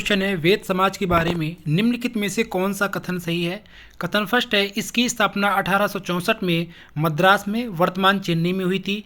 Question है वेद समाज के बारे में निम्नलिखित में से कौन सा कथन सही है। कथन फर्स्ट है इसकी स्थापना 1864 में मद्रास में वर्तमान चेन्नई में हुई थी।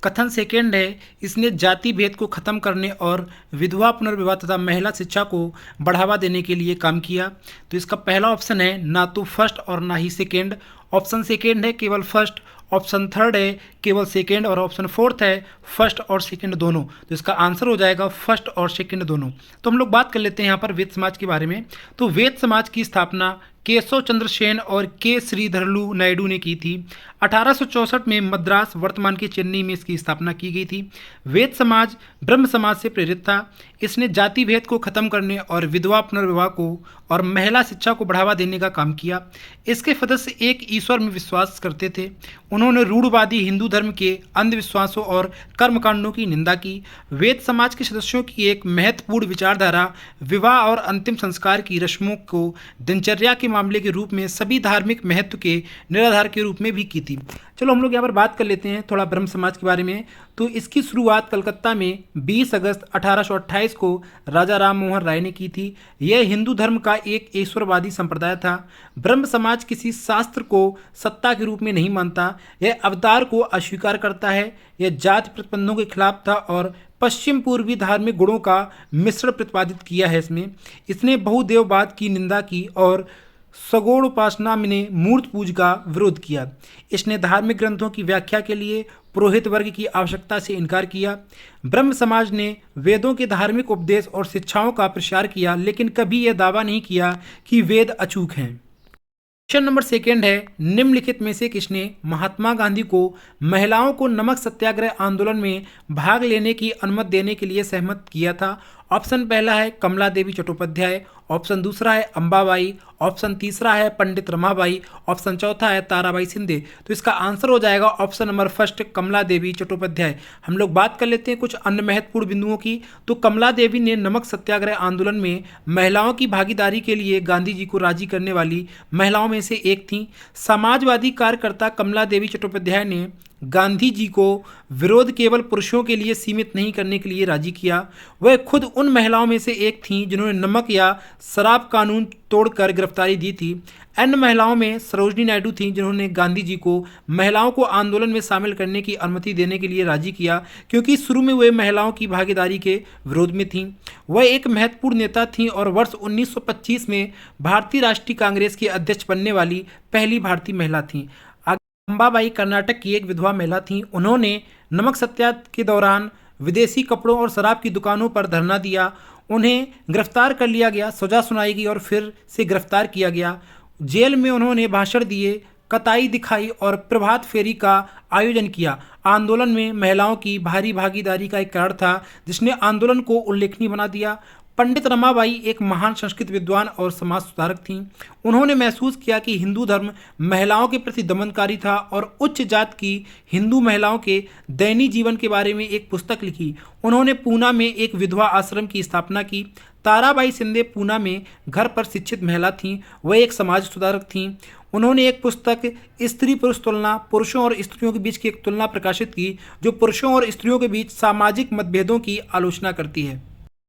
कथन सेकेंड है इसने जाति भेद को खत्म करने और विधवा पुनर्विवाह तथा महिला शिक्षा को बढ़ावा देने के लिए काम किया। तो इसका पहला ऑप्शन है ना तो फर्स्ट और ना ही सेकेंड। ऑप्शन सेकेंड है केवल फर्स्ट, ऑप्शन थर्ड है केवल सेकेंड और ऑप्शन फोर्थ है फर्स्ट और सेकेंड दोनों। तो इसका आंसर हो जाएगा फर्स्ट और सेकेंड दोनों। तो हम लोग बात कर लेते हैं यहाँ पर वेद समाज के बारे में। तो वेद समाज की स्थापना केशव चंद्र सेन और के श्रीधरलू नायडू ने की थी। 1864 में मद्रास वर्तमान के चेन्नई में इसकी स्थापना की गई थी। वेद समाज ब्रह्म समाज से प्रेरित था। इसने जाति भेद को खत्म करने और विधवा पुनर्विवाह को और महिला शिक्षा को बढ़ावा देने का काम किया। इसके सदस्य एक ईश्वर में विश्वास करते थे। उन्होंने रूढ़वादी हिंदू धर्म के अंधविश्वासों और कर्मकांडों की निंदा की। वेद समाज के सदस्यों की एक महत्वपूर्ण विचारधारा विवाह और अंतिम संस्कार की रस्मों को दिनचर्या के मामले के रूप में सभी धार्मिक महत्व के निराधार के रूप में भी की थी। चलो हम लोग यहाँ पर बात कर लेते हैं थोड़ा ब्रह्म समाज के बारे में। तो इसकी शुरुआत कलकत्ता में 20 अगस्त 1828 को राजा राम मोहन राय ने की थी। यह हिंदू धर्म का एक ईश्वरवादी संप्रदाय था। ब्रह्म समाज किसी शास्त्र को सत्ता के रूप में नहीं मानता। यह अवतार को अस्वीकार करता है। यह जाति प्रतिबंधों के खिलाफ था और पश्चिम पूर्वी धार्मिक गुणों का मिश्रण प्रतिपादित किया है। इसने बहुदेववाद की निंदा की और सगुण उपासना में मूर्त पूजा का विरोध किया। इसने धार्मिक ग्रंथों की व्याख्या के लिए पुरोहित वर्ग की आवश्यकता से इनकार किया। ब्रह्म समाज ने वेदों के धार्मिक उपदेश और शिक्षाओं का प्रचार किया, लेकिन कभी यह दावा नहीं किया कि वेद अचूक हैं। क्वेश्चन नंबर सेकेंड है निम्नलिखित में से किसने महात्मा गांधी को महिलाओं को नमक सत्याग्रह आंदोलन में भाग लेने की अनुमति देने के लिए सहमत किया था। ऑप्शन पहला है कमला देवी चट्टोपाध्याय, ऑप्शन दूसरा है अंबाबाई, ऑप्शन तीसरा है पंडित रमाबाई, ऑप्शन चौथा है ताराबाई शिंदे। तो इसका आंसर हो जाएगा ऑप्शन नंबर फर्स्ट कमला देवी चट्टोपाध्याय। हम लोग बात कर लेते हैं कुछ अन्य महत्वपूर्ण बिंदुओं की। तो कमला देवी ने नमक सत्याग्रह आंदोलन में महिलाओं की भागीदारी के लिए गांधी जी को राजी करने वाली महिलाओं में से एक थी। समाजवादी कार्यकर्ता कमला देवी चट्टोपाध्याय ने गांधी जी को विरोध केवल पुरुषों के लिए सीमित नहीं करने के लिए राजी किया। वह खुद उन महिलाओं में से एक थीं जिन्होंने नमक या शराब कानून तोड़कर गिरफ्तारी दी थी। अन्य महिलाओं में सरोजनी नायडू थीं जिन्होंने गांधी जी को महिलाओं को आंदोलन में शामिल करने की अनुमति देने के लिए राजी किया, क्योंकि शुरू में वे महिलाओं की भागीदारी के विरोध में थीं। वह एक महत्वपूर्ण नेता थीं और वर्ष 1925 में भारतीय राष्ट्रीय कांग्रेस की अध्यक्ष बनने वाली पहली भारतीय महिला थीं। अंबाबाई कर्नाटक की एक विधवा महिला थीं। उन्होंने नमक सत्याग्रह के दौरान विदेशी कपड़ों और शराब की दुकानों पर धरना दिया। उन्हें गिरफ्तार कर लिया गया, सजा सुनाई गई और फिर से गिरफ्तार किया गया। जेल में उन्होंने भाषण दिए, कताई दिखाई और प्रभात फेरी का आयोजन किया। आंदोलन में महिलाओं की भारी भागीदारी का एक कारण था जिसने आंदोलन को उल्लेखनीय बना दिया। पंडित रमाबाई एक महान संस्कृत विद्वान और समाज सुधारक थीं। उन्होंने महसूस किया कि हिंदू धर्म महिलाओं के प्रति दमनकारी था और उच्च जात की हिंदू महिलाओं के दैनिक जीवन के बारे में एक पुस्तक लिखी। उन्होंने पूना में एक विधवा आश्रम की स्थापना की। ताराबाई शिंदे पूना में घर पर शिक्षित महिला थीं। वह एक समाज सुधारक थीं। उन्होंने एक पुस्तक स्त्री पुरुष तुलना, पुरुषों और स्त्रियों के बीच की एक तुलना प्रकाशित की जो पुरुषों और स्त्रियों के बीच सामाजिक मतभेदों की आलोचना करती है।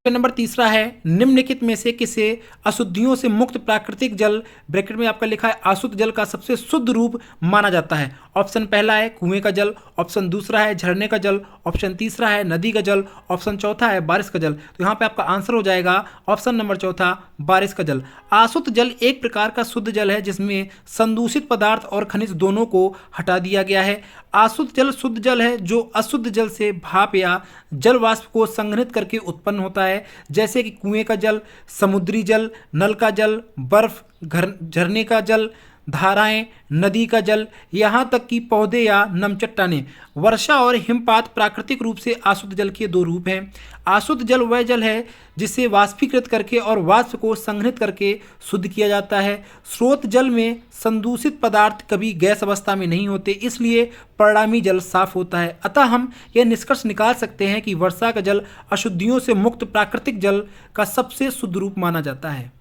नंबर तीसरा है निम्नलिखित में से किसे अशुद्धियों से मुक्त प्राकृतिक जल ब्रैकेट में आपका लिखा है अशुद्ध जल का सबसे शुद्ध रूप माना जाता है। ऑप्शन पहला है कुएं का जल, ऑप्शन दूसरा है झरने का जल, ऑप्शन तीसरा है नदी का जल, ऑप्शन चौथा है बारिश का जल। तो यहाँ पे आपका आंसर हो जाएगा ऑप्शन नंबर चौथा बारिश का जल। अशुद्ध जल एक प्रकार का शुद्ध जल है जिसमें संदूषित पदार्थ और खनिज दोनों को हटा दिया गया है। अशुद्ध जल शुद्ध जल है जो अशुद्ध जल से भाप या जल वाष्प को संघनित करके उत्पन्न होता है, जैसे कि कुएं का जल, समुद्री जल, नल का जल, बर्फ, झरने का जल, धाराएं, नदी का जल, यहाँ तक कि पौधे या नम चट्टानें। वर्षा और हिमपात प्राकृतिक रूप से अशुद्ध जल के दो रूप हैं। अशुद्ध जल वह जल है जिसे वाष्पीकृत करके और वाष्प को संघनित करके शुद्ध किया जाता है। स्रोत जल में संदूषित पदार्थ कभी गैस अवस्था में नहीं होते, इसलिए परिणामी जल साफ होता है। अतः हम यह निष्कर्ष निकाल सकते हैं कि वर्षा का जल अशुद्धियों से मुक्त प्राकृतिक जल का सबसे शुद्ध रूप माना जाता है।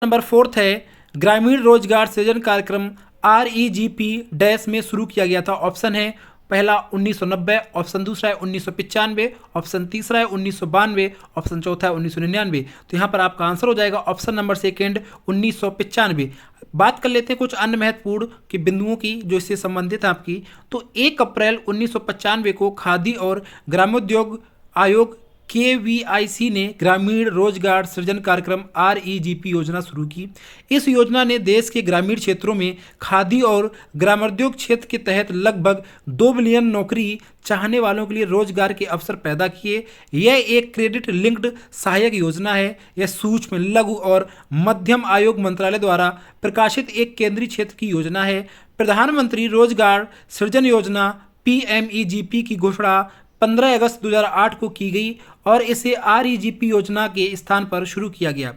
नंबर 4 है ग्रामीण रोजगार सृजन कार्यक्रम REGP डैश में शुरू किया गया था। ऑप्शन है पहला 1990, ऑप्शन दूसरा है 1995, ऑप्शन तीसरा है 1992, ऑप्शन चौथा है 1999। तो यहाँ पर आपका आंसर हो जाएगा ऑप्शन नंबर सेकेंड 1995। बात कर लेते हैं कुछ अन्य महत्वपूर्ण के बिंदुओं की जो इससे संबंधित है आपकी। तो 1 अप्रैल 1995 को खादी और ग्रामोद्योग आयोग KVIC ने ग्रामीण रोजगार सृजन कार्यक्रम REGP योजना शुरू की। इस योजना ने देश के ग्रामीण क्षेत्रों में खादी और ग्रामोद्योग क्षेत्र के तहत लगभग 2 मिलियन नौकरी चाहने वालों के लिए रोजगार के अवसर पैदा किए। यह एक क्रेडिट लिंक्ड सहायक योजना है। यह सूक्ष्म, लघु और मध्यम आयोग मंत्रालय द्वारा प्रकाशित एक केंद्रीय क्षेत्र की योजना है। प्रधानमंत्री रोजगार सृजन योजना PMEGP की घोषणा 15 अगस्त 2008 को की गई और इसे REGP योजना के स्थान पर शुरू किया गया।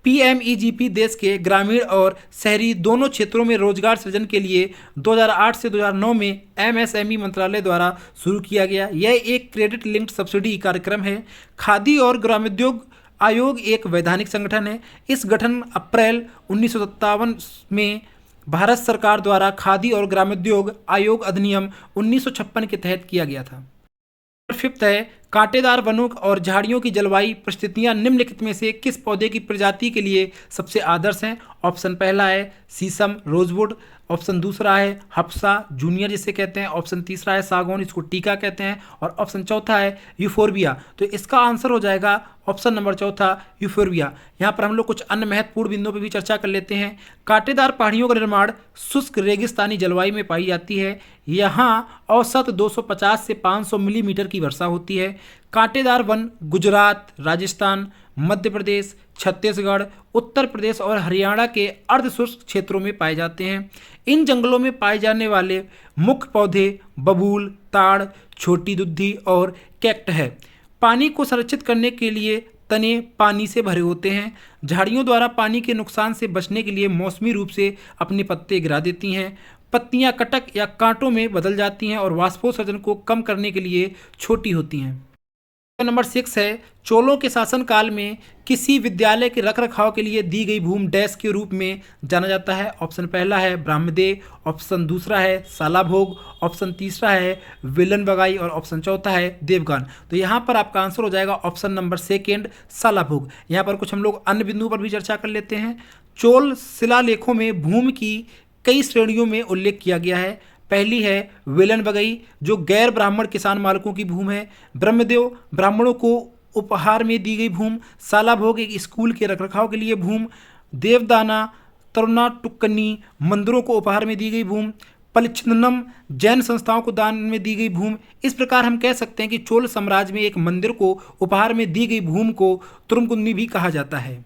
PMEGP देश के ग्रामीण और शहरी दोनों क्षेत्रों में रोजगार सृजन के लिए 2008 से 2009 में MSME मंत्रालय द्वारा शुरू किया गया। यह एक क्रेडिट लिंक्ड सब्सिडी कार्यक्रम है। खादी और ग्रामोद्योग आयोग एक वैधानिक संगठन है। इस गठन अप्रैल 1957 में भारत सरकार द्वारा खादी और ग्रामोद्योग आयोग अधिनियम 1956 के तहत किया गया था। 5 है कांटेदार वनों और झाड़ियों की जलवायु परिस्थितियां निम्नलिखित में से किस पौधे की प्रजाति के लिए सबसे आदर्श हैं। ऑप्शन पहला है शीशम रोजवुड, ऑप्शन दूसरा है हफ्सा जूनियर जिसे कहते हैं, ऑप्शन तीसरा है सागौन, इसको टीका कहते हैं, और ऑप्शन चौथा है यूफोरबिया। तो इसका आंसर हो जाएगा ऑप्शन नंबर चौथा यूफोरबिया। यहाँ पर हम लोग कुछ अन्य महत्वपूर्ण बिंदुओं पर भी चर्चा कर लेते हैं। कांटेदार पहाड़ियों का निर्माण शुष्क रेगिस्तानी जलवायु में पाई जाती है। यहाँ औसत 250 से 500 मिलीमीटर की वर्षा होती है। कांटेदार वन गुजरात, राजस्थान, मध्य प्रदेश, छत्तीसगढ़, उत्तर प्रदेश और हरियाणा के अर्धशुष्क क्षेत्रों में पाए जाते हैं। इन जंगलों में पाए जाने वाले मुख्य पौधे बबूल, ताड़, छोटी दुद्धि और कैक्ट है। पानी को संरक्षित करने के लिए तने पानी से भरे होते हैं। झाड़ियों द्वारा पानी के नुकसान से बचने के लिए मौसमी रूप से अपने पत्ते गिरा देती हैं। पत्तियां कटक या कांटों में बदल जाती हैं और वाष्पोत्सर्जन को कम करने के लिए छोटी होती हैं। नंबर 6 है चोलों के शासनकाल में किसी विद्यालय के रखरखाव के लिए दी गई भूमि डैश के रूप में जाना जाता है। ऑप्शन पहला है ब्रह्मदेव, ऑप्शन दूसरा है सालाभोग, ऑप्शन तीसरा है विलन बगाई और ऑप्शन चौथा है देवगान। तो यहाँ पर आपका आंसर हो जाएगा ऑप्शन नंबर सेकेंड सालाभोग। यहाँ पर कुछ हम लोग अन्य बिंदुओं पर भी चर्चा कर लेते हैं। चोल शिलालेखों में भूमि की कई श्रेणियों में उल्लेख किया गया है। पहली है विलन बगई जो गैर ब्राह्मण किसान मालिकों की भूमि है। ब्रह्मदेव ब्राह्मणों को उपहार में दी गई भूमि। सालाभोग एक स्कूल के रखरखाव के लिए भूमि। देवदाना तरुणा टुक्कनी मंदिरों को उपहार में दी गई भूमि। पलिच्छिन्नम जैन संस्थाओं को दान में दी गई भूमि। इस प्रकार हम कह सकते हैं कि चोल साम्राज्य में एक मंदिर को उपहार में दी गई भूमि को तुरुमकुंदी भी कहा जाता है।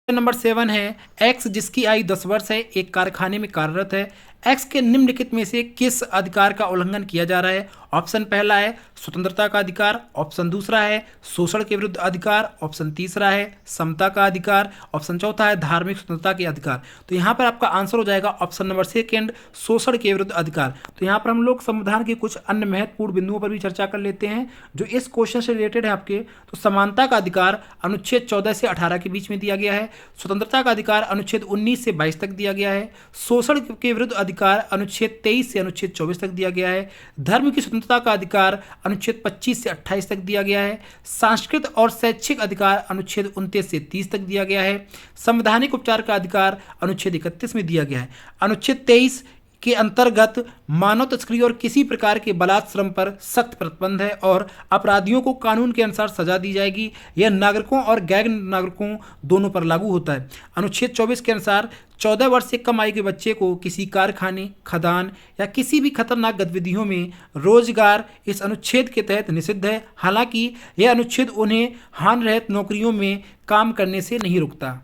नंबर 7 है एक्स जिसकी आयु 10 वर्ष है, एक कारखाने में कार्यरत है। एक्स के निम्नलिखित में से किस अधिकार का उल्लंघन किया जा रहा है। ऑप्शन पहला है स्वतंत्रता का अधिकार, ऑप्शन दूसरा है शोषण के विरुद्ध अधिकार, ऑप्शन तीसरा है समता का अधिकार, ऑप्शन चौथा है धार्मिक स्वतंत्रता के अधिकार। तो यहाँ पर आपका आंसर हो जाएगा ऑप्शन नंबर सेकेंड शोषण के विरुद्ध अधिकार। तो यहाँ पर हम लोग संविधान के कुछ अन्य महत्वपूर्ण बिंदुओं पर भी चर्चा कर लेते हैं जो इस क्वेश्चन से रिलेटेड है आपके। तो समानता का अधिकार अनुच्छेद 14 से 18 के बीच में दिया गया है। स्वतंत्रता का अधिकार अनुच्छेद 19 से 22 तक दिया गया है। शोषण के विरुद्ध अधिकार अनुच्छेद 23 से अनुच्छेद 24 तक दिया गया है। धर्म की स्वतंत्रता का अधिकार अनुच्छेद 25 से 28 तक दिया गया है। सांस्कृतिक और शैक्षिक अधिकार अनुच्छेद 29 से 30 तक दिया गया है। संवैधानिक उपचार का अधिकार अनुच्छेद 31 में दिया गया है। अनुच्छेद 23 के अंतर्गत मानव तस्करी और किसी प्रकार के बलात् श्रम पर सख्त प्रतिबंध है और अपराधियों को कानून के अनुसार सजा दी जाएगी। यह नागरिकों और गैर नागरिकों दोनों पर लागू होता है। अनुच्छेद 24 के अनुसार 14 वर्ष से कम आयु के बच्चे को किसी कारखाने, खदान या किसी भी खतरनाक गतिविधियों में रोजगार इस अनुच्छेद के तहत निषिद्ध है। हालांकि यह अनुच्छेद उन्हें हानि रहित नौकरियों में काम करने से नहीं रोकता।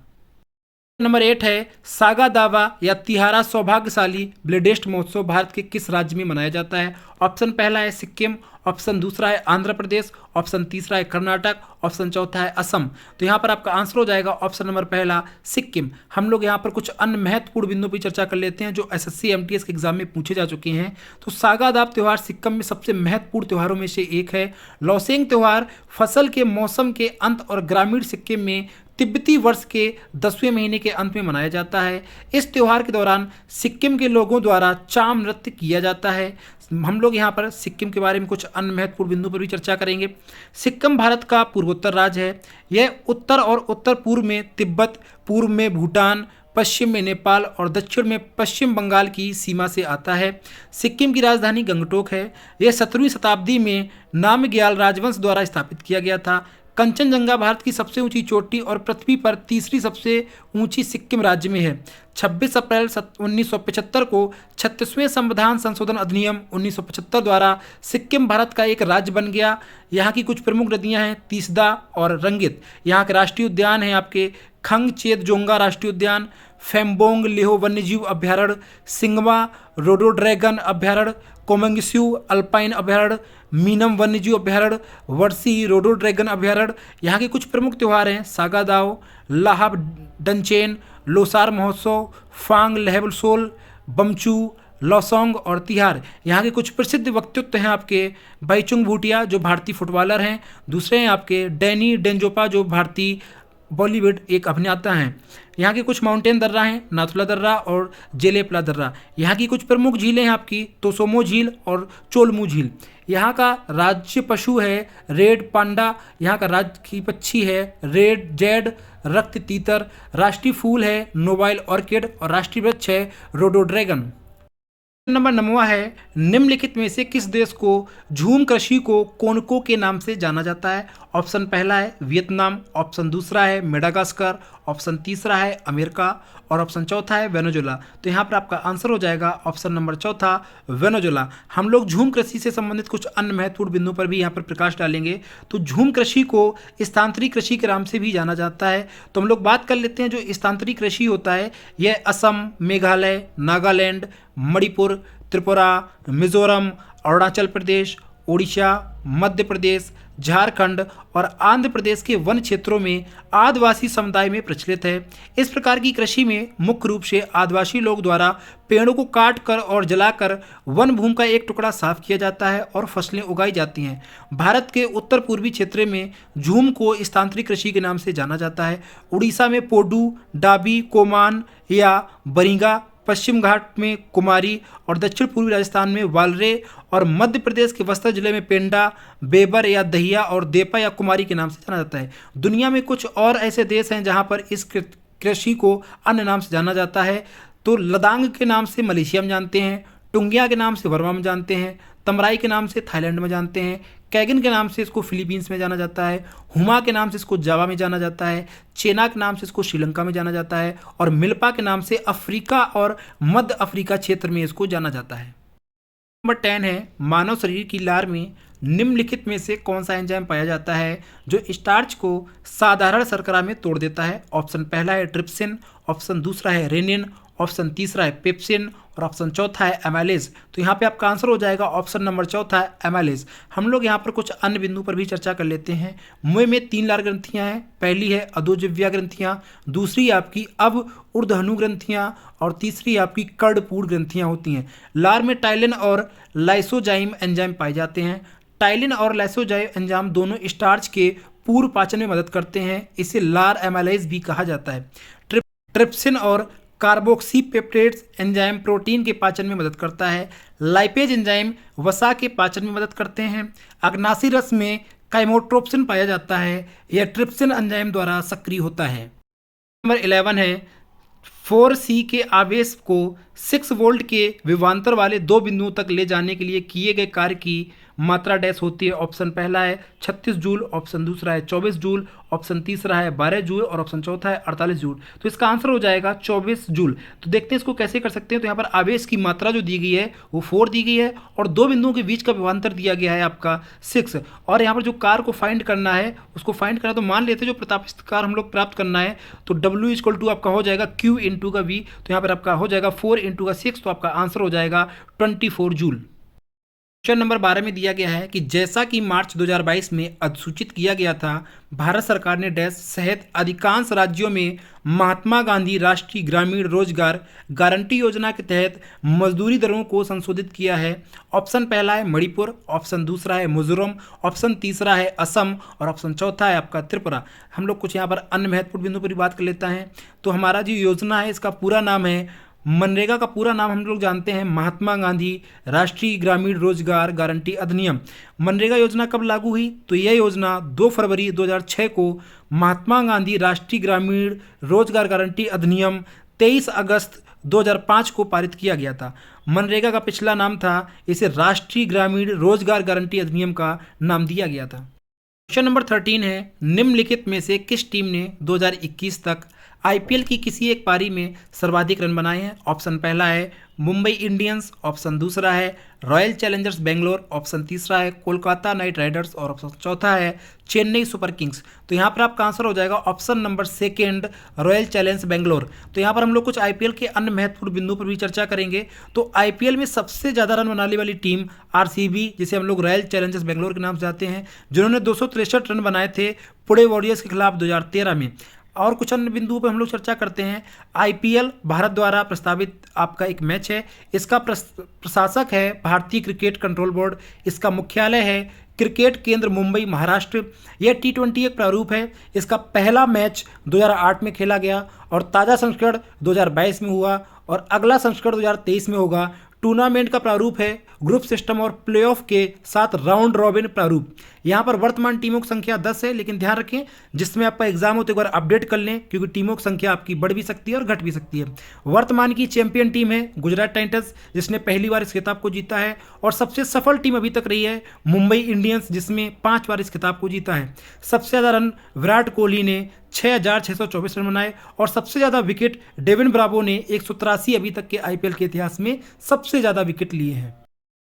नंबर 8 है सागा दावा या तिहारा सौभाग्यशाली ब्लेडेस्ट महोत्सव भारत के किस राज्य में मनाया जाता है? ऑप्शन पहला है सिक्किम, ऑप्शन दूसरा है आंध्र प्रदेश, ऑप्शन तीसरा है कर्नाटक, ऑप्शन चौथा है असम। तो यहाँ पर आपका आंसर हो जाएगा ऑप्शन नंबर पहला सिक्किम। हम लोग यहाँ पर कुछ अन्य महत्वपूर्ण बिंदुओं पर चर्चा कर लेते हैं जो एसएससी एमटीएस के एग्जाम में पूछे जा चुके हैं। तो सागा दाव त्यौहार सिक्किम में सबसे महत्वपूर्ण त्योहारों में से एक है। लौसेंग त्यौहार फसल के मौसम के अंत और ग्रामीण सिक्किम में तिब्बती वर्ष के 10वें महीने के अंत में मनाया जाता है। इस त्यौहार के दौरान सिक्किम के लोगों द्वारा चाम नृत्य किया जाता है। हम लोग यहाँ पर सिक्किम के बारे में कुछ अन्य महत्वपूर्ण बिंदुओं पर भी चर्चा करेंगे। सिक्किम भारत का पूर्वोत्तर राज्य है। यह उत्तर और उत्तर पूर्व में तिब्बत, पूर्व में भूटान, पश्चिम में नेपाल और दक्षिण में पश्चिम बंगाल की सीमा से आता है। सिक्किम की राजधानी गंगटोक है। यह 17वीं शताब्दी में नामग्याल राजवंश द्वारा स्थापित किया गया था। कंचनजंगा भारत की सबसे ऊंची चोटी और पृथ्वी पर तीसरी सबसे ऊंची सिक्किम राज्य में है। 26 अप्रैल 1975 को 36वें संविधान संशोधन अधिनियम 1975 द्वारा सिक्किम भारत का एक राज्य बन गया। यहाँ की कुछ प्रमुख नदियाँ हैं तीसदा और रंगित। यहाँ के राष्ट्रीय उद्यान हैं आपके खंगचेदजोंगा राष्ट्रीय उद्यान, फेम्बोंग लेहो वन्यजीव अभ्यारण्य, सिंगमा रोडोड्रैगन अभ्यारण्य, कोमंगस्यू अल्पाइन अभ्यारण्य, मीनम वन्यजीव अभ्यारण्य, वर्सी रोडोड्रैगन अभ्यारण्य। यहाँ के कुछ प्रमुख त्यौहार हैं सागा दाव, लाहब डंचेन, लोसार महोत्सव, फांग लहबसोल, बमचू, लौसोंग और तिहार। यहाँ के कुछ प्रसिद्ध व्यक्तित्व हैं आपके बाईचुंग भूटिया जो भारतीय फुटबॉलर हैं। दूसरे हैं आपके डैनी डेंजोपा जो भारतीय बॉलीवुड एक अभिनेता हैं। यहाँ के कुछ माउंटेन दर्रा हैं नाथुला दर्रा और जेलेपला दर्रा। यहाँ की कुछ प्रमुख झीलें हैं आपकी तोसोमो झील और चोलमू झील। यहाँ का राज्य पशु है रेड पांडा। यहाँ का राज्य की पक्षी है रेड जेड रक्त तीतर। राष्ट्रीय फूल है नोबाइल ऑर्किड और राष्ट्रीय वृक्ष है रोडोड्रैगन। नंबर 9 है निम्नलिखित में से किस देश को झूम कृषि को कोनको के नाम से जाना जाता है? ऑप्शन पहला है वियतनाम, ऑप्शन दूसरा है मेडागास्कर, ऑप्शन तीसरा है अमेरिका और ऑप्शन चौथा है वेनेजुएला। तो यहाँ पर आपका आंसर हो जाएगा ऑप्शन नंबर चौथा वेनेजुएला। हम लोग झूम कृषि से संबंधित कुछ अन्य महत्वपूर्ण बिंदुओं पर भी यहाँ पर प्रकाश डालेंगे। तो झूम कृषि को स्थानांतरित कृषि के नाम से भी जाना जाता है। तो हम लोग बात कर लेते हैं जो स्थानांतरित कृषि होता है यह असम, मेघालय, नागालैंड, मणिपुर, त्रिपुरा, मिजोरम, अरुणाचल प्रदेश, उड़ीसा, मध्य प्रदेश, झारखंड और आंध्र प्रदेश के वन क्षेत्रों में आदिवासी समुदाय में प्रचलित है। इस प्रकार की कृषि में मुख्य रूप से आदिवासी लोग द्वारा पेड़ों को काट कर और जलाकर वन भूमि का एक टुकड़ा साफ किया जाता है और फसलें उगाई जाती हैं। भारत के उत्तर पूर्वी क्षेत्र में झूम को स्थानांतरित कृषि के नाम से जाना जाता है। उड़ीसा में पोडू, डाबी, कोमान या बरिंगा, पश्चिम घाट में कुमारी और दक्षिण पूर्वी राजस्थान में वालरे और मध्य प्रदेश के बस्तर जिले में पेंडा, बेबर या दहिया और देपा या कुमारी के नाम से जाना जाता है। दुनिया में कुछ और ऐसे देश हैं जहां पर इस कृषि को अन्य नाम से जाना जाता है। तो लदांग के नाम से मलेशिया में जानते हैं, टुंगिया के नाम से बर्मा में जानते हैं, तमराई के नाम से थाईलैंड में जानते हैं, कैगिन के नाम से इसको फिलीपींस में जाना जाता है, हुमा के नाम से इसको जावा में जाना जाता है, चेना के नाम से इसको श्रीलंका में जाना जाता है और मिल्पा के नाम से अफ्रीका और मध्य अफ्रीका क्षेत्र में इसको जाना जाता है। नंबर 10 है मानव शरीर की लार में निम्नलिखित में से कौन सा एंजाइम पाया जाता है जो स्टार्च को साधारण शर्करा में तोड़ देता है? ऑप्शन पहला है ट्रिप्सिन, ऑप्शन दूसरा है रेनिन, ऑप्शन तीसरा है पेप्सिन और ऑप्शन चौथा है एमाइलेज। तो यहाँ पे आपका आंसर हो जाएगा ऑप्शन नंबर चौथा है एमाइलेज। हम लोग यहाँ पर कुछ अन्य बिंदु पर भी चर्चा कर लेते हैं। मुंह में 3 लार ग्रंथियाँ हैं। पहली है अधोजिह्वा ग्रंथियाँ, दूसरी आपकी अब ऊर्ध्वहनु ग्रंथियाँ और तीसरी आपकी कर्णपूर ग्रंथियाँ होती हैं। लार में टाइलिन और लाइसोजाइम एंजाइम पाए जाते हैं। टाइलिन और लाइसोजाइम एंजाइम दोनों स्टार्च के पूर्व पाचन में मदद करते हैं। इसे लार एमाइलेज भी कहा जाता है। ट्रिप्सिन और कार्बोक्सीपेप्टेड्स एंजाइम प्रोटीन के पाचन में मदद करता है। लाइपेज एंजाइम वसा के पाचन में मदद करते हैं। अग्नासी रस में काइमोट्रोप्सिन पाया जाता है। यह ट्रिप्सिन एंजाइम द्वारा सक्रिय होता है। नंबर 11 है 4C के आवेश को 6 वोल्ट के विभवांतर वाले 2 बिंदुओं तक ले जाने के लिए किए गए कार्य की मात्रा डैश होती है? ऑप्शन पहला है 36 जूल, ऑप्शन दूसरा है 24 जूल, ऑप्शन तीसरा है 12 जूल और ऑप्शन चौथा है 48 जूल। तो इसका आंसर हो जाएगा 24 जूल। तो देखते हैं इसको कैसे कर सकते हैं। तो यहाँ पर आवेश की मात्रा जो दी गई है वो 4 दी गई है और दो बिंदुओं के बीच का विभवांतर दिया गया है आपका 6। और यहाँ पर जो कार को फाइंड करना है उसको फाइंड करना, तो मान लेते हैं जो प्रतापित कार हम लोग प्राप्त करना है तो W इक्वल टू आपका हो जाएगा Q इंटू का V। तो यहाँ पर आपका हो जाएगा 4 इंटू का 6, तो आपका आंसर हो जाएगा 24 जूल। क्वेश्चन नंबर 12 में दिया गया है कि जैसा कि मार्च 2022 में अधिसूचित किया गया था, भारत सरकार ने डैश सहित अधिकांश राज्यों में महात्मा गांधी राष्ट्रीय ग्रामीण रोजगार गारंटी योजना के तहत मजदूरी दरों को संशोधित किया है। ऑप्शन पहला है मणिपुर, ऑप्शन दूसरा है मिजोरम, ऑप्शन तीसरा है असम और ऑप्शन चौथा है आपका त्रिपुरा। हम लोग कुछ यहाँ पर अन्य महत्वपूर्ण बिंदु पर भी बात कर लेते हैं। तो हमारा जो योजना है इसका पूरा नाम है मनरेगा का पूरा नाम हम लोग जानते हैं महात्मा गांधी राष्ट्रीय ग्रामीण रोजगार गारंटी अधिनियम। मनरेगा योजना कब लागू हुई? तो यह योजना 2 फरवरी 2006 को महात्मा गांधी राष्ट्रीय ग्रामीण रोजगार गारंटी अधिनियम 23 अगस्त 2005 को पारित किया गया था। मनरेगा का पिछला नाम था, इसे राष्ट्रीय ग्रामीण रोजगार गारंटी अधिनियम का नाम दिया गया था। क्वेश्चन नंबर 13 है निम्नलिखित में से किस टीम ने 2021 तक आईपीएल की किसी एक पारी में सर्वाधिक रन बनाए हैं? ऑप्शन पहला है मुंबई इंडियंस, ऑप्शन दूसरा है रॉयल चैलेंजर्स बेंगलोर, ऑप्शन तीसरा है कोलकाता नाइट राइडर्स और ऑप्शन चौथा है चेन्नई सुपर किंग्स। तो यहाँ पर आपका आंसर हो जाएगा option number second royal Challengers Bangalore. तो यहाँ पर हम लोग कुछ आईपीएल के अन्य महत्वपूर्ण बिंदुओं पर भी चर्चा करेंगे। तो आईपीएल में सबसे ज़्यादा रन बनाने वाली टीम आरसीबी, जिसे हम लोग रॉयल चैलेंजर्स बेंगलोर के नाम से जाते हैं, जिन्होंने 263 रन बनाए थे पुणे वॉरियर्स के खिलाफ 2013 में। और कुछ अन्य बिंदुओं पर हम लोग चर्चा करते हैं। आईपीएल भारत द्वारा प्रस्तावित आपका एक मैच है। इसका प्रशासक है भारतीय क्रिकेट कंट्रोल बोर्ड। इसका मुख्यालय है क्रिकेट केंद्र मुंबई महाराष्ट्र। यह T20 एक प्रारूप है। इसका पहला मैच 2008 में खेला गया और ताज़ा संस्करण 2022 में हुआ और अगला संस्करण 2023 में होगा। टूर्नामेंट का प्रारूप है ग्रुप सिस्टम और प्लेऑफ के साथ राउंड रॉबिन प्रारूप। यहाँ पर वर्तमान टीमों की संख्या 10 है, लेकिन ध्यान रखें जिसमें आपका एग्जाम हो तो एक बार अपडेट कर लें, क्योंकि टीमों की संख्या आपकी बढ़ भी सकती है और घट भी सकती है। वर्तमान की चैंपियन टीम है गुजरात टाइटंस, जिसने पहली बार इस खिताब को जीता है, और सबसे सफल टीम अभी तक रही है मुंबई इंडियंस, जिसमें 5 बार इस खिताब को जीता है। सबसे ज़्यादा रन विराट कोहली ने 6,624 रन बनाए और सबसे ज़्यादा विकेट डेविन ब्रावो ने 183 अभी तक के आईपीएल के इतिहास में सबसे ज़्यादा विकेट लिए हैं।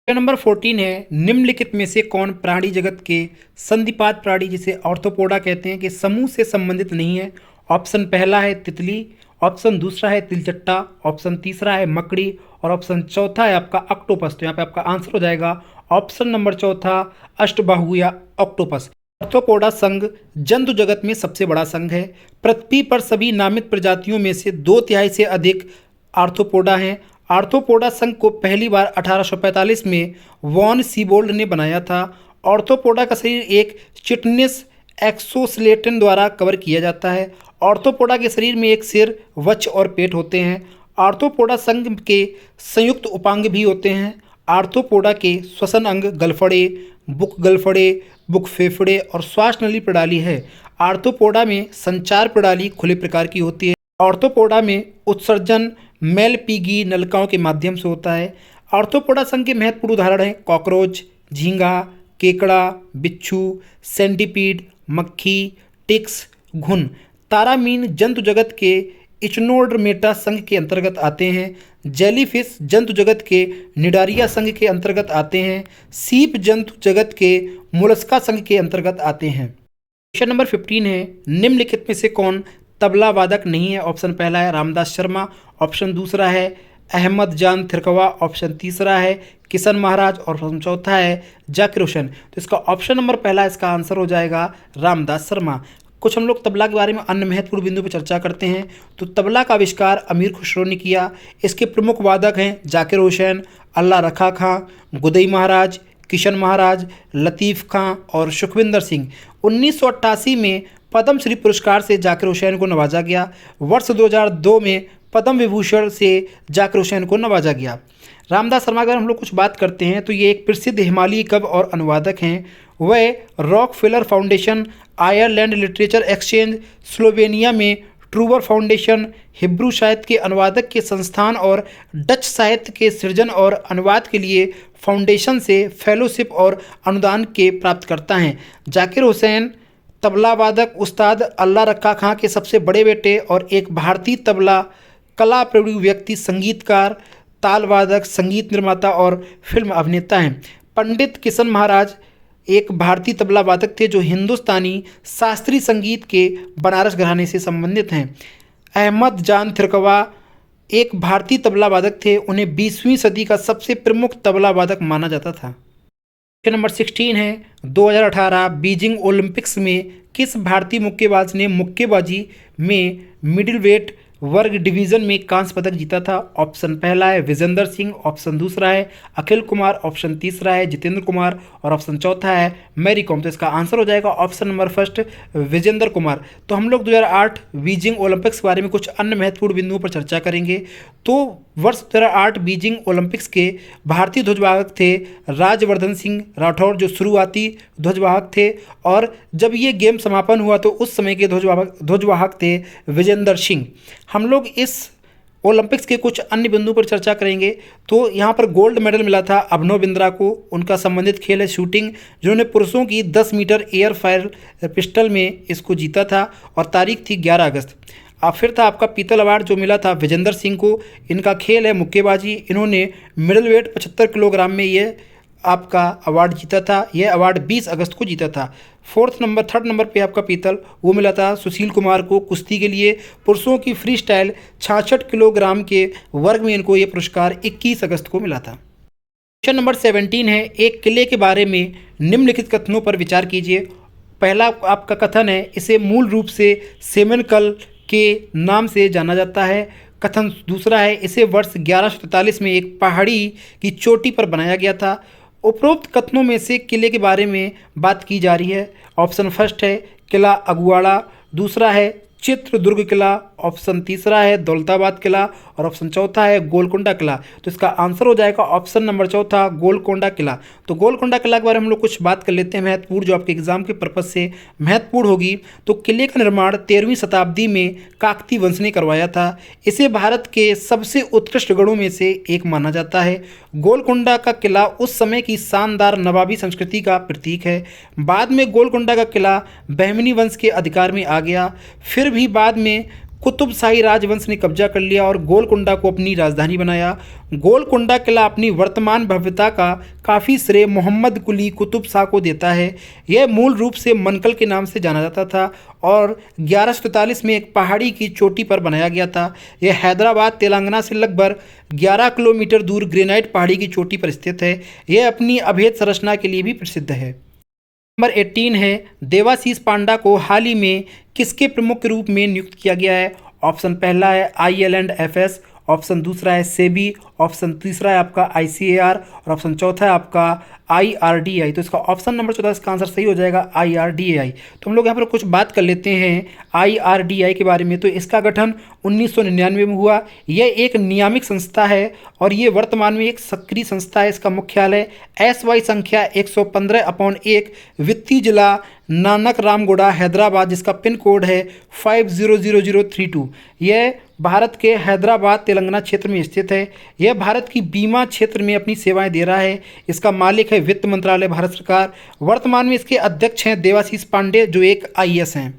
नंबर 14 है निम्नलिखित में से कौन प्राणी जगत के संधिपाद प्राणी, जिसे ऑर्थोपोडा कहते हैं, के समूह से संबंधित नहीं है? ऑप्शन पहला है तितली, ऑप्शन दूसरा है तिलचट्टा, ऑप्शन तीसरा है मकड़ी और ऑप्शन चौथा है आपका ऑक्टोपस। तो यहाँ पे आपका आंसर हो जाएगा ऑप्शन नंबर चौथा अष्टबाहु या ऑक्टोपस। ऑर्थोपोडा संघ जंतु जगत में सबसे बड़ा संघ है। पृथ्वी पर सभी नामित प्रजातियों में से 2/3 से अधिक आर्थोपोडा हैं। आर्थोपोडा संघ को पहली बार 1845 में वॉन सीबोल्ड ने बनाया था। ऑर्थोपोडा का शरीर एक चिटनेस एक्सोस्केलेटन द्वारा कवर किया जाता है। ऑर्थोपोडा के शरीर में एक सिर, वक्ष और पेट होते हैं। आर्थोपोडा संघ के संयुक्त उपांग भी होते हैं। आर्थोपोडा के श्वसन अंग गलफड़े, बुक फेफड़े और श्वास नली प्रणाली है। आर्थोपोडा में संचार प्रणाली खुले प्रकार की होती है। आर्थोपोडा में उत्सर्जन मेलपीगी नलिकाओं के माध्यम से होता है। आर्थोपोडा संघ के महत्वपूर्ण उदाहरण हैं कॉकरोच, झींगा, केकड़ा, बिच्छू, सेंटीपीड, मक्खी, टिक्स, घुन। तारामीन जंतु जगत के इचनोडर्मेटा संघ के अंतर्गत आते हैं। जेलीफिश जंतु जगत के निडारिया संघ के अंतर्गत आते हैं। सीप जंतु जगत के मोलस्का संघ के अंतर्गत आते हैं। क्वेश्चन नंबर 15 है निम्नलिखित में से कौन तबला वादक नहीं है? ऑप्शन पहला है रामदास शर्मा, ऑप्शन दूसरा है अहमद जान थिरकवा, ऑप्शन तीसरा है किशन महाराज और ऑप्शन चौथा है जाकिर हुसैन। तो इसका ऑप्शन नंबर पहला इसका आंसर हो जाएगा रामदास शर्मा। कुछ हम लोग तबला के बारे में अन्य महत्वपूर्ण बिंदु पर चर्चा करते हैं। तो तबला का आविष्कार अमीर खुसरो ने किया। इसके प्रमुख वादक हैं जाकिर हुसैन, अल्लाह रखा खां, गुदई महाराज, किशन महाराज, लतीफ़ खां और सुखविंदर सिंह। 1988 में पद्मश्री पुरस्कार से जाकिर हुसैन को नवाजा गया। वर्ष 2002 में पद्म विभूषण से जाकिर हुसैन को नवाजा गया। रामदास शर्मा अगर हम लोग कुछ बात करते हैं तो ये एक प्रसिद्ध हिमालयी कवि और अनुवादक हैं। वह Rockefeller foundation, Ireland literature exchange, Slovenia में ट्रूवर फाउंडेशन, हिब्रू साहित्य के अनुवादक के संस्थान और डच साहित्य के सृजन और अनुवाद के लिए फाउंडेशन से फेलोशिप और अनुदान के प्राप्तकर्ता हैं। जाकिर हुसैन तबला वादक उस्ताद अल्लाह रक्का खां के सबसे बड़े बेटे और एक भारतीय तबला कला प्रवीण व्यक्ति, संगीतकार, ताल वादक, संगीत निर्माता और फिल्म अभिनेता हैं। पंडित किशन महाराज एक भारतीय तबला वादक थे जो हिंदुस्तानी शास्त्रीय संगीत के बनारस घराने से संबंधित हैं। अहमद जान थिरकवा एक भारतीय तबला वादक थे, उन्हें 20वीं सदी का सबसे प्रमुख तबला वादक माना जाता था। क्वेश्चन नंबर 16 है 2018 बीजिंग ओलंपिक्स में किस भारतीय मुक्केबाज ने मुक्केबाजी में मिडिल वेट वर्ग डिवीजन में कांस्य पदक जीता था? ऑप्शन पहला है विजेंदर सिंह, ऑप्शन दूसरा है अखिल कुमार, ऑप्शन तीसरा है जितेंद्र कुमार और ऑप्शन चौथा है मैरी कॉम। तो इसका आंसर हो जाएगा option number first Vijender Kumar. तो हम लोग 2008 बीजिंग ओलंपिक्स के बारे में कुछ अन्य महत्वपूर्ण बिंदुओं पर चर्चा करेंगे। तो वर्ष 2008 बीजिंग ओलंपिक्स के भारतीय ध्वजवाहक थे राजवर्धन सिंह राठौर, जो शुरुआती ध्वजवाहक थे, और जब ये गेम समापन हुआ तो उस समय के ध्वजवाहक थे विजेंदर सिंह। हम लोग इस ओलंपिक्स के कुछ अन्य बिंदुओं पर चर्चा करेंगे। तो यहाँ पर गोल्ड मेडल मिला था अभिनव बिंद्रा को, उनका संबंधित खेल है शूटिंग, जिन्होंने पुरुषों की 10 मीटर एयर फायर पिस्टल में इसको जीता था और तारीख थी 11 अगस्त। अब फिर था आपका पीतल अवार्ड जो मिला था विजेंदर सिंह को, इनका खेल है मुक्केबाजी, इन्होंने मिडिल वेट 75 किलोग्राम में ये आपका अवार्ड जीता था। यह अवार्ड 20 अगस्त को जीता था। थर्ड नंबर पे आपका पीतल वो मिला था सुशील कुमार को कुश्ती के लिए, पुरुषों की फ्री स्टाइल 66 किलोग्राम के वर्ग में इनको ये पुरस्कार 21 अगस्त को मिला था। क्वेश्चन नंबर 17 है एक किले के बारे में निम्नलिखित कथनों पर विचार कीजिए। पहला आपका कथन है इसे मूल रूप से सेमनकल के नाम से जाना जाता है। कथन दूसरा है इसे वर्ष 1143 में एक पहाड़ी की चोटी पर बनाया गया था। उपरोक्त कथनों में से किले के बारे में बात की जा रही है। ऑप्शन फर्स्ट है किला अगुवाड़ा, दूसरा है चित्रदुर्ग किला, ऑप्शन तीसरा है दौलताबाद किला और ऑप्शन चौथा है गोलकोंडा किला। तो इसका आंसर हो जाएगा ऑप्शन नंबर चौथा गोलकोंडा किला। तो गोलकोंडा किला के बारे में हम लोग कुछ बात कर लेते हैं महत्वपूर्ण, जो आपके एग्जाम के पर्पज से महत्वपूर्ण होगी। तो किले का निर्माण 13वीं शताब्दी में काकतीय वंश ने करवाया था। इसे भारत के सबसे उत्कृष्ट गढ़ों में से एक माना जाता है। गोलकोंडा का किला उस समय की शानदार नवाबी संस्कृति का प्रतीक है। बाद में गोलकोंडा का किला बहमनी वंश के अधिकार में आ गया, फिर भी बाद में कुतुब शाही राजवंश ने कब्जा कर लिया और गोलकोंडा को अपनी राजधानी बनाया। गोलकोंडा किला अपनी वर्तमान भव्यता का काफ़ी श्रेय मोहम्मद कुली कुतुब शाह को देता है। यह मूल रूप से मनकल के नाम से जाना जाता था और 1143 में एक पहाड़ी की चोटी पर बनाया गया था। यह हैदराबाद तेलंगाना से लगभग 11 किलोमीटर दूर ग्रेनाइट पहाड़ी की चोटी पर स्थित है। यह अपनी अभेद संरचना के लिए भी प्रसिद्ध है। नंबर 18 है देवाशीष पांडा को हाल ही में किसके प्रमुख के रूप में नियुक्त किया गया है? ऑप्शन पहला है IL&FS, ऑप्शन दूसरा है सेबी, ऑप्शन तीसरा है आपका ICAR और ऑप्शन चौथा है आपका IRDAI। तो इसका ऑप्शन नंबर 14 इसका आंसर सही हो जाएगा IRDAI। तो हम लोग यहाँ पर कुछ बात कर लेते हैं IRDAI के बारे में। तो इसका गठन 1999 में हुआ। यह एक नियामक संस्था है और ये वर्तमान में एक सक्रिय संस्था है। इसका मुख्यालय SY संख्या 115/1 वित्तीय जिला नानक रामगोड़ा हैदराबाद, जिसका पिन कोड है 500032। यह भारत के हैदराबाद तेलंगाना क्षेत्र में स्थित है। यह भारत की बीमा क्षेत्र में अपनी सेवाएं दे रहा है। इसका मालिक है वित्त मंत्रालय भारत सरकार। वर्तमान में इसके अध्यक्ष हैं देवाशीष पांडे जो एक IAS हैं।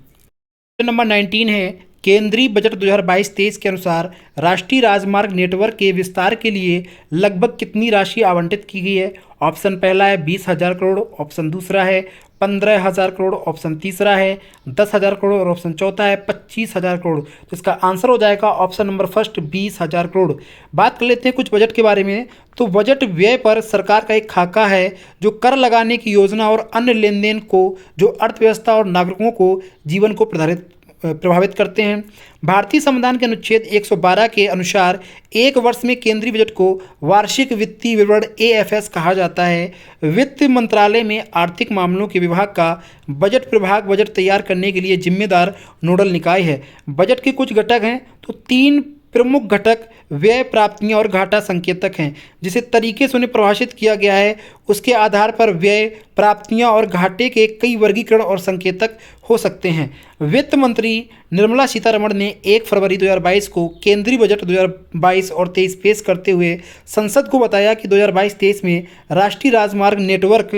नंबर 19 है केंद्रीय बजट 2022-23 के अनुसार राष्ट्रीय राजमार्ग नेटवर्क के विस्तार के लिए लगभग कितनी राशि आवंटित की गई है? ऑप्शन पहला है 20,000 करोड़, ऑप्शन दूसरा है 15,000 करोड़, ऑप्शन तीसरा है 10,000 करोड़ और ऑप्शन चौथा है 25,000 करोड़। तो इसका आंसर हो जाएगा ऑप्शन नंबर फर्स्ट 20,000 करोड़। बात कर लेते हैं कुछ बजट के बारे में। तो बजट व्यय पर सरकार का एक खाका है जो कर लगाने की योजना और अन्य लेन देन को जो अर्थव्यवस्था और नागरिकों को जीवन को प्रभावित करते हैं। भारतीय संविधान के अनुच्छेद 112 के अनुसार एक वर्ष में केंद्रीय बजट को वार्षिक वित्तीय विवरण AFS कहा जाता है। वित्त मंत्रालय में आर्थिक मामलों के विभाग का बजट प्रभाग बजट तैयार करने के लिए जिम्मेदार नोडल निकाय है। बजट के कुछ घटक हैं। तो 3 प्रमुख घटक व्यय, प्राप्तियां और घाटा संकेतक हैं। जिसे तरीके से उन्हें परिभाषित किया गया है उसके आधार पर व्यय, प्राप्तियां और घाटे के कई वर्गीकरण और संकेतक हो सकते हैं। वित्त मंत्री निर्मला सीतारमण ने 1 फरवरी 2022 को केंद्रीय बजट 2022 और 23 पेश करते हुए संसद को बताया कि 2022-23 में राष्ट्रीय राजमार्ग नेटवर्क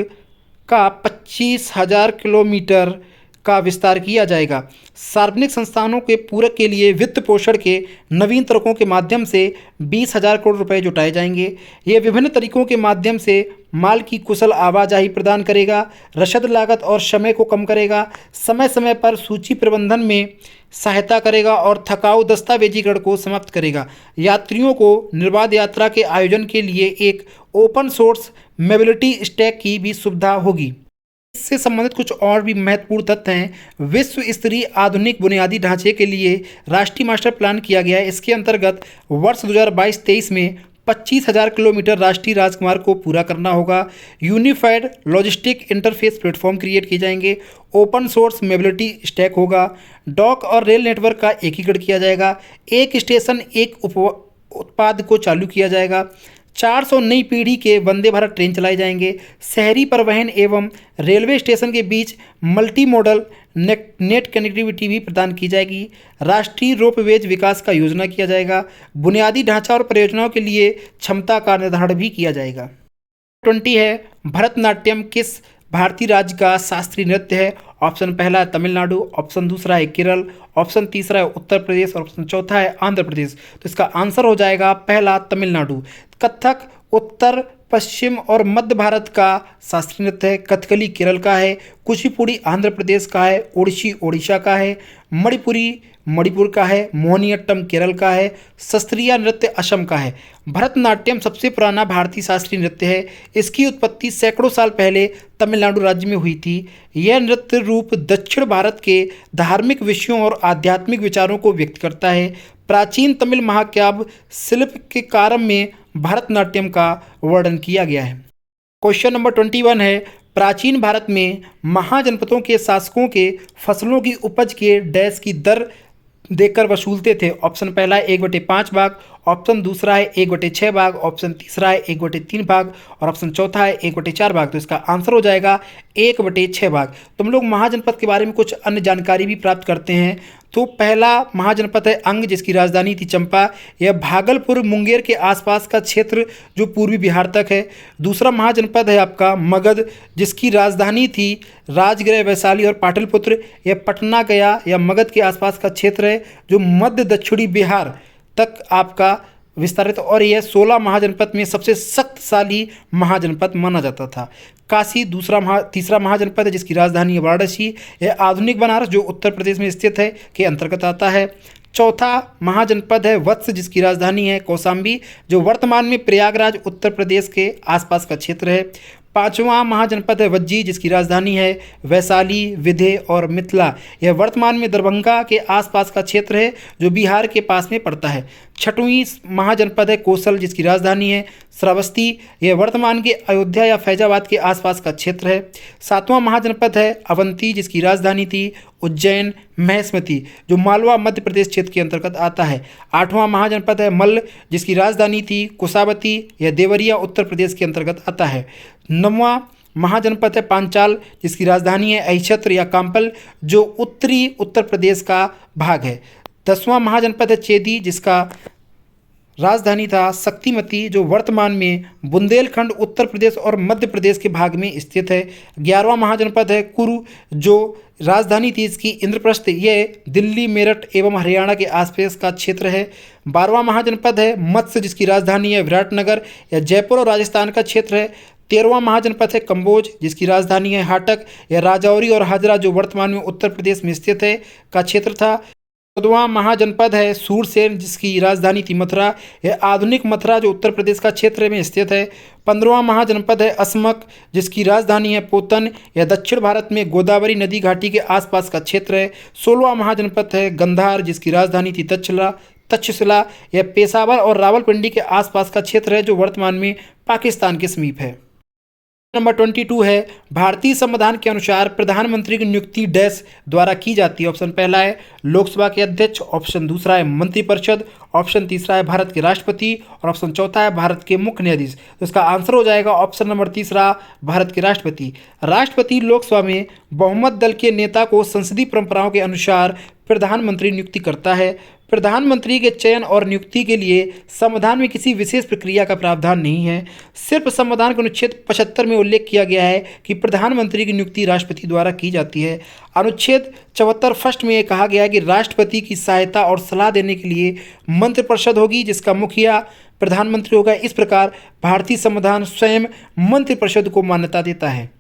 का 25,000 किलोमीटर का विस्तार किया जाएगा। सार्वजनिक संस्थानों के पूरक के लिए वित्त पोषण के नवीन तरीकों के माध्यम से 20,000 करोड़ रुपए जुटाए जाएंगे। ये विभिन्न तरीकों के माध्यम से माल की कुशल आवाजाही प्रदान करेगा, रसद लागत और समय को कम करेगा, समय समय पर सूची प्रबंधन में सहायता करेगा और थकाऊ दस्तावेजीकरण को समाप्त करेगा। यात्रियों को निर्बाध यात्रा के आयोजन के लिए एक ओपन सोर्स मोबिलिटी स्टैक की भी सुविधा होगी। इससे संबंधित कुछ और भी महत्वपूर्ण तथ्य हैं। विश्व स्तरीय आधुनिक बुनियादी ढांचे के लिए राष्ट्रीय मास्टर प्लान किया गया है। इसके अंतर्गत वर्ष 2022-23 में 25,000 किलोमीटर राष्ट्रीय राजमार्ग को पूरा करना होगा। Unified logistic interface platform create किए जाएंगे। ओपन सोर्स मोबिलिटी स्टैक होगा। डॉक और रेल नेटवर्क का एकीकरण किया जाएगा। एक स्टेशन एक उत्पाद को चालू किया जाएगा। 400 नई पीढ़ी के वंदे भारत ट्रेन चलाए जाएंगे। शहरी परिवहन एवं रेलवे स्टेशन के बीच मल्टी मॉडल नेट कनेक्टिविटी भी प्रदान की जाएगी। राष्ट्रीय रोपवेज विकास का योजना किया जाएगा। बुनियादी ढांचा और परियोजनाओं के लिए क्षमता का निर्धारण भी किया जाएगा। 20 है भरतनाट्यम किस भारतीय राज्य का शास्त्रीय नृत्य है? ऑप्शन पहला है तमिलनाडु, ऑप्शन दूसरा है केरल, ऑप्शन तीसरा है उत्तर प्रदेश और ऑप्शन चौथा है आंध्र प्रदेश। तो इसका आंसर हो जाएगा पहला तमिलनाडु। कथक उत्तर, पश्चिम और मध्य भारत का शास्त्रीय नृत्य है। कथकली केरल का है। कुचिपुड़ी आंध्र प्रदेश का है। ओडिसी ओडिशा का है। मणिपुरी मणिपुर का है। मोहिनीअट्टम केरल का है। शास्त्रीय नृत्य असम का है। भरतनाट्यम सबसे पुराना भारतीय शास्त्रीय नृत्य है। इसकी उत्पत्ति सैकड़ों साल पहले तमिलनाडु राज्य में हुई थी। यह नृत्य रूप दक्षिण भारत के धार्मिक विषयों और आध्यात्मिक विचारों को व्यक्त करता है। प्राचीन तमिल महाकाव्य शिल्प के कारम में भरतनाट्यम का वर्णन किया गया है। क्वेश्चन नंबर 21 है प्राचीन भारत में महाजनपदों के शासकों के फसलों की उपज के डैश की दर देकर वसूलते थे। ऑप्शन पहला है 1/5 भाग, ऑप्शन दूसरा है 1/6 भाग, ऑप्शन तीसरा है 1/3 भाग और ऑप्शन चौथा है 1/4 भाग। तो इसका आंसर हो जाएगा 1/6 भाग। तुम लोग महाजनपद के बारे में कुछ अन्य जानकारी भी प्राप्त करते हैं। तो पहला महाजनपद है अंग, जिसकी राजधानी थी चंपा। यह भागलपुर मुंगेर के आसपास का क्षेत्र जो पूर्वी बिहार तक है। दूसरा महाजनपद है आपका मगध, जिसकी राजधानी थी राजगृह, वैशाली और पाटलिपुत्र। यह पटना गया या मगध के आसपास का क्षेत्र है जो मध्य दक्षिणी बिहार तक आपका विस्तारित। और यह 16 महाजनपद में सबसे शक्तिशाली महाजनपद माना जाता था। काशी तीसरा महाजनपद है, जिसकी राजधानी है वाराणसी। यह आधुनिक बनारस जो उत्तर प्रदेश में स्थित है के अंतर्गत आता है। चौथा महाजनपद है वत्स, जिसकी राजधानी है कौशाम्बी, जो वर्तमान में प्रयागराज उत्तर प्रदेश के आसपास का क्षेत्र है। पांचवा महाजनपद है वज्जी, जिसकी राजधानी है वैशाली, विंध्य और मिथिला। यह वर्तमान में दरभंगा के आसपास का क्षेत्र है जो बिहार के पास में पड़ता है। छठवीं महाजनपद है कोसल, जिसकी राजधानी है श्रावस्ती। यह वर्तमान के अयोध्या या फैजाबाद के आसपास का क्षेत्र है। सातवां महाजनपद है अवंती, जिसकी राजधानी थी उज्जैन महेश्मती, जो मालवा मध्य प्रदेश क्षेत्र के अंतर्गत आता है। आठवां महाजनपद है मल्ल, जिसकी राजधानी थी कुशावती। यह देवरिया उत्तर प्रदेश के अंतर्गत आता है। नौवां महाजनपद है पांचाल, जिसकी राजधानी है अहिछत्र या काम्पल, जो उत्तरी उत्तर प्रदेश का भाग है। 10वां महाजनपद है चेदी, जिसका राजधानी था शक्तिमती, जो वर्तमान में बुंदेलखंड उत्तर प्रदेश और मध्य प्रदेश के भाग में स्थित है। 11वां महाजनपद है कुरु, जो राजधानी थी इसकी इंद्रप्रस्थ। यह दिल्ली, मेरठ एवं हरियाणा के आसपास का क्षेत्र है। 12वां महाजनपद है मत्स्य, जिसकी राजधानी है विराटनगर। यह जयपुर और राजस्थान का क्षेत्र है। 13वां महाजनपद है कम्बोज, जिसकी राजधानी है हाटक। यह राजौरी और हाजरा, जो वर्तमान में उत्तर प्रदेश में स्थित है, का क्षेत्र था। 14वां महाजनपद है सूरसेन, जिसकी राजधानी थी मथुरा। यह आधुनिक मथुरा जो उत्तर प्रदेश का क्षेत्र में स्थित है। 15वां महाजनपद है असमक, जिसकी राजधानी है पोतन। यह दक्षिण भारत में गोदावरी नदी घाटी के आसपास का क्षेत्र है। 16वां महाजनपद है गंधार, जिसकी राजधानी थी तक्षशिला। यह पेशावर और रावलपिंडी के आसपास का क्षेत्र है जो वर्तमान में पाकिस्तान के समीप है। नंबर 22 है, भारतीय संविधान के अनुसार प्रधानमंत्री की नियुक्ति डैश द्वारा की जाती है। ऑप्शन पहला है लोकसभा के अध्यक्ष, ऑप्शन दूसरा है मंत्रिपरिषद, ऑप्शन तीसरा है भारत के राष्ट्रपति और ऑप्शन चौथा है भारत के मुख्य न्यायाधीश। तो इसका आंसर हो जाएगा ऑप्शन नंबर तीसरा, भारत के राष्ट्रपति। राष्ट्रपति लोकसभा में बहुमत दल के नेता को संसदीय परंपराओं के अनुसार प्रधानमंत्री नियुक्ति करता है। प्रधानमंत्री के चयन और नियुक्ति के लिए संविधान में किसी विशेष प्रक्रिया का प्रावधान नहीं है। सिर्फ संविधान के अनुच्छेद 75 में उल्लेख किया गया है कि प्रधानमंत्री की नियुक्ति राष्ट्रपति द्वारा की जाती है। अनुच्छेद 74 फर्स्ट में यह कहा गया है कि राष्ट्रपति की सहायता और सलाह देने के लिए मंत्रिपरिषद होगी, जिसका मुखिया प्रधानमंत्री होगा। इस प्रकार भारतीय संविधान स्वयं मंत्रिपरिषद को मान्यता देता है।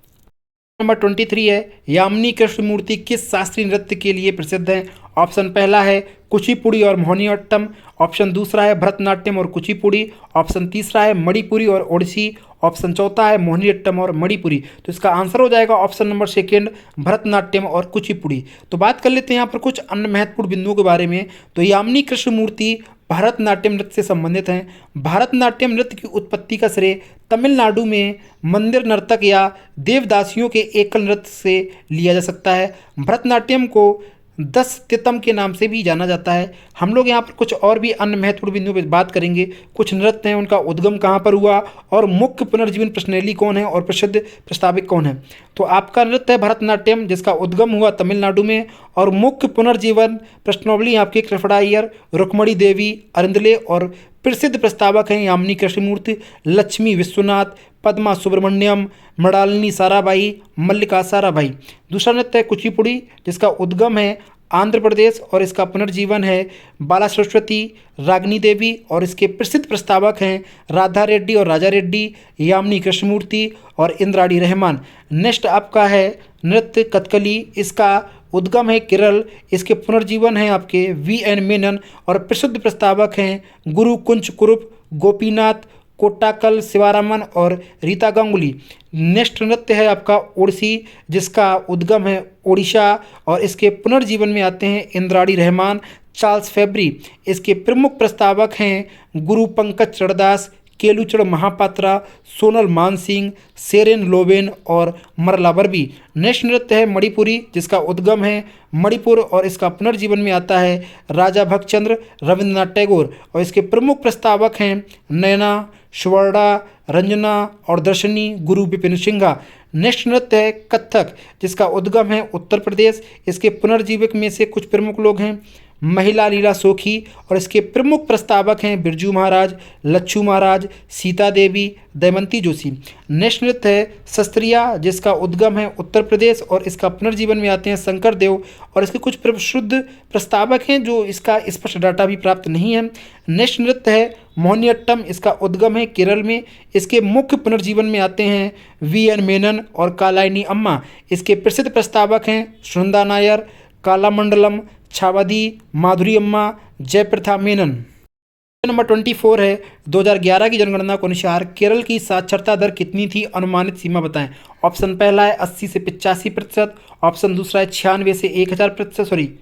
नंबर 23 है, यामिनी कृष्णमूर्ति किस शास्त्रीय नृत्य के लिए प्रसिद्ध हैं? ऑप्शन पहला है कुचिपुड़ी और मोहिनीअट्टम, ऑप्शन दूसरा है भरतनाट्यम और कुचिपुड़ी, ऑप्शन तीसरा है मणिपुरी और ओडिसी, ऑप्शन चौथा है मोहिनीअट्टम और मणिपुरी। तो इसका आंसर हो जाएगा ऑप्शन नंबर सेकेंड, भरतनाट्यम और कुचिपुड़ी। तो बात कर लेते हैं यहाँ पर कुछ अन्य महत्वपूर्ण बिंदुओं के बारे में। तो यामिनी कृष्णमूर्ति भरतनाट्यम नृत्य से संबंधित हैं। भरतनाट्यम नृत्य की उत्पत्ति का श्रेय तमिलनाडु में मंदिर नर्तक या देवदासियों के एकल नृत्य से लिया जा सकता है। भरतनाट्यम को 10 तितम के नाम से भी जाना जाता है। हम लोग यहाँ पर कुछ और भी अन्य महत्वपूर्ण बिंदुओं पर बात करेंगे। कुछ नृत्य हैं, उनका उद्गम कहाँ पर हुआ और मुख्य पुनर्जीवन प्रश्नैली कौन है और प्रसिद्ध प्रस्ताविक कौन है। तो आपका नृत्य है भरतनाट्यम, जिसका उद्गम हुआ तमिलनाडु में, और मुख्य पुनर्जीवन प्रश्नावली आपके कृष्णा अय्यर, रुक्मणी देवी, अरिंदले और प्रसिद्ध प्रस्तावक हैं यामिनी कृष्णमूर्ति, लक्ष्मी विश्वनाथ, पद्मा सुब्रमण्यम, मृणालिनी साराभाई, मल्लिका साराभाई। दूसरा नृत्य है कुचिपुड़ी, जिसका उद्गम है आंध्र प्रदेश और इसका पुनर्जीवन है बाला सरस्वती, रागिनी देवी और इसके प्रसिद्ध प्रस्तावक हैं राधा रेड्डी और राजा रेड्डी, यामिनी कृष्णमूर्ति और इंद्राणी रहमान। नेक्स्ट आपका है नृत्य कथकली, इसका उद्गम है केरल, इसके पुनर्जीवन है आपके VN मेनन और प्रसिद्ध प्रस्तावक हैं गुरु कुंच कुरुप, गोपीनाथ कोट्टाकल, शिवारामन और रीता गांगुली। नेक्स्ट नृत्य है आपका ओडिसी, जिसका उद्गम है ओडिशा और इसके पुनर्जीवन में आते हैं इंद्राणी रहमान, चार्ल्स फेब्री। इसके प्रमुख प्रस्तावक हैं गुरु पंकज चढ़दास, केलुचरण महापात्रा, सोनल मानसिंह, सेरेन लोबेन और मरला वर्बी। नेक्स्ट नृत्य है मणिपुरी, जिसका उद्गम है मणिपुर और इसका पुनर्जीवन में आता है राजा भगचंद्र, रविंद्रनाथ टैगोर और इसके प्रमुख प्रस्तावक हैं नैना, सुवर्णा, रंजना और दर्शनी, गुरु विपिन सिंघा। नेक्स्ट नृत्य है कथक, जिसका उद्गम है उत्तर प्रदेश, इसके पुनर्जीवक में से कुछ प्रमुख लोग हैं महिला लीला सोखी और इसके प्रमुख प्रस्तावक हैं बिरजू महाराज, लच्छू महाराज, सीता देवी, दमयंती जोशी। नेक्स्ट नृत्य है शस्त्रिया, जिसका उद्गम है उत्तर प्रदेश और इसका पुनर्जीवन में आते हैं शंकर देव और इसके कुछ प्रसिद्ध प्रस्तावक हैं जो इसका स्पष्ट डाटा भी प्राप्त नहीं है। नेक्स्ट नृत्य है मोहिनीअट्टम, इसका उद्गम है केरल में, इसके मुख्य पुनर्जीवन में आते हैं VN मेनन और कालायनी अम्मा। इसके प्रसिद्ध प्रस्तावक हैं सुनंदा नायर, कालामंडलम, छावदी, माधुरी अम्मा, जयप्रथा मेनन। नंबर 24 है 2011 की जनगणना के अनुसार केरल की साक्षरता दर कितनी थी? अनुमानित सीमा बताएं। ऑप्शन पहला है 80 से 85%, ऑप्शन दूसरा है 96 से 1000%।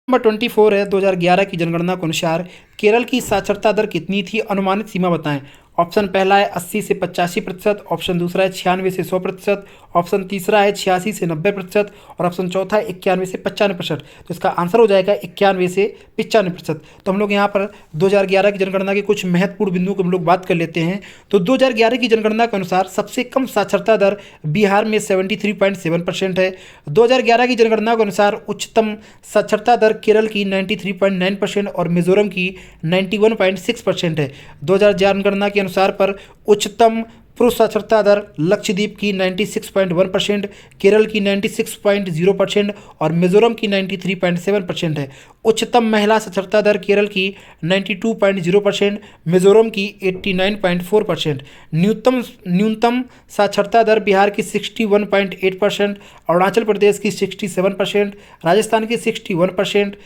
नंबर 24 है 2011 की जनगणना के अनुसार केरल की साक्षरता दर कितनी थी? अनुमानित सीमा बताएं। ऑप्शन पहला है 80 से 85%, ऑप्शन दूसरा है 96 से 100%, ऑप्शन तीसरा है 86 से 90% और ऑप्शन चौथा है 91 से 95%। तो इसका आंसर हो जाएगा 91 से 95%। तो हम लोग यहाँ पर 2011 की जनगणना के कुछ महत्वपूर्ण बिंदुओं की हम लोग बात कर लेते हैं। तो 2011 की जनगणना के अनुसार सबसे कम साक्षरता दर बिहार में 73.7% है। 2011 की जनगणना के अनुसार उच्चतम साक्षरता दर केरल की 93.9% और मिजोरम की 91.6% है। 2011 जनगणना के अनुसार पर उच्चतम पुरुष साक्षरता दर लक्षद्वीप की 96.1%, केरल की 96.0% और मिजोरम की 93.7% है। उच्चतम महिला साक्षरता दर केरल की 92.0%, मिजोरम की 89.4%। न्यूनतम साक्षरता दर बिहार की 61.8%, अरुणाचल प्रदेश की 67%, राजस्थान की 61%,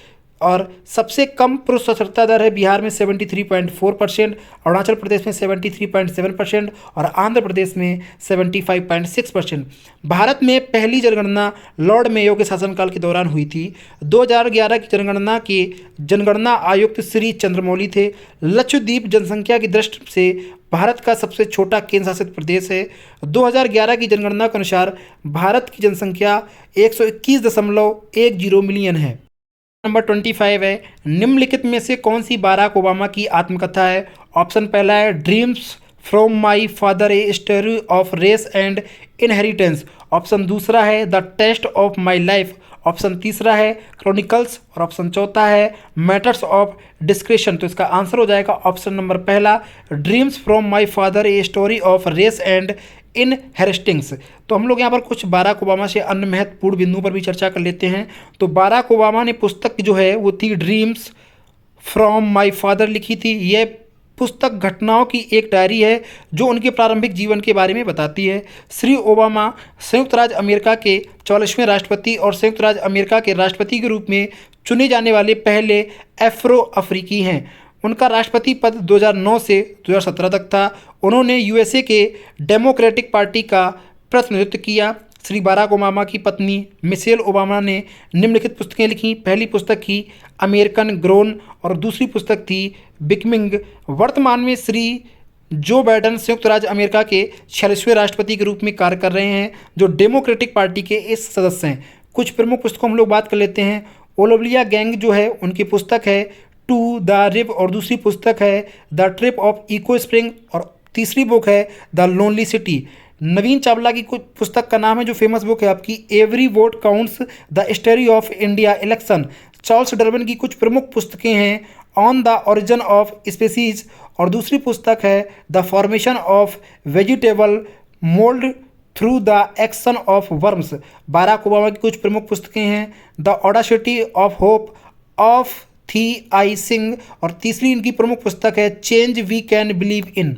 और सबसे कम पुरुष साक्षरता दर है बिहार में 73.4%, अरुणाचल प्रदेश में 73.7% और आंध्र प्रदेश में 75.6%। भारत में पहली जनगणना लॉर्ड मेयो के शासनकाल के दौरान हुई थी। 2011 की जनगणना के जनगणना आयुक्त श्री चंद्रमौली थे। लक्षद्वीप जनसंख्या की दृष्टि से भारत का सबसे छोटा केंद्र शासित प्रदेश है। 2011 की जनगणना के अनुसार भारत की जनसंख्या 121.10 मिलियन है। नंबर 25 है, निम्नलिखित में से कौन सी बाराक ओबामा की आत्मकथा है? ऑप्शन पहला है dreams from my father a story of race and inheritance. Option दूसरा है the test of my life. Option तीसरा है क्रॉनिकल्स और ऑप्शन चौथा है मैटर्स ऑफ डिस्क्रिप्शन। तो इसका आंसर हो जाएगा ऑप्शन नंबर पहला dreams from my father a story of race and inheritance. तो हम लोग यहाँ पर कुछ बाराक ओबामा से अन्य महत्वपूर्ण बिंदुओं पर भी चर्चा कर लेते हैं। तो बाराक ओबामा ने पुस्तक जो है वो थी ड्रीम्स फ्रॉम माय फादर लिखी थी। यह पुस्तक घटनाओं की एक डायरी है जो उनके प्रारंभिक जीवन के बारे में बताती है। श्री ओबामा संयुक्त राज्य अमेरिका के 44वें राष्ट्रपति और संयुक्त राज्य अमेरिका के राष्ट्रपति के रूप में चुने जाने वाले पहले अफ्रो अफ्रीकी हैं। उनका राष्ट्रपति पद 2009 से 2017 तक था। उन्होंने यूएसए के डेमोक्रेटिक पार्टी का प्रतिनिधित्व किया। श्री बाराक ओबामा की पत्नी मिशेल ओबामा ने निम्नलिखित पुस्तकें लिखी। पहली पुस्तक थी अमेरिकन ग्रोन और दूसरी पुस्तक थी बिकमिंग। वर्तमान में श्री जो बाइडेन संयुक्त राज्य अमेरिका के 46वें राष्ट्रपति के रूप में कार्य कर रहे हैं, जो डेमोक्रेटिक पार्टी के इस सदस्य हैं। कुछ प्रमुख पुस्तकों हम लोग बात कर लेते हैं। ओलिविया गैंग जो है उनकी पुस्तक है टू द रिव और दूसरी पुस्तक है the trip of echo spring और तीसरी बुक है the lonely city. Naveen Chawla की कुछ पुस्तक का नाम है जो फेमस बुक है आपकी every vote counts the history of India election. Charles Darwin की कुछ प्रमुख पुस्तकें हैं on the origin of species और दूसरी पुस्तक है the formation of vegetable mould through the action of worms. Barack Obama की कुछ प्रमुख पुस्तकें हैं the audacity of hope of thee I sing और तीसरी इनकी प्रमुख पुस्तक है change we can believe in.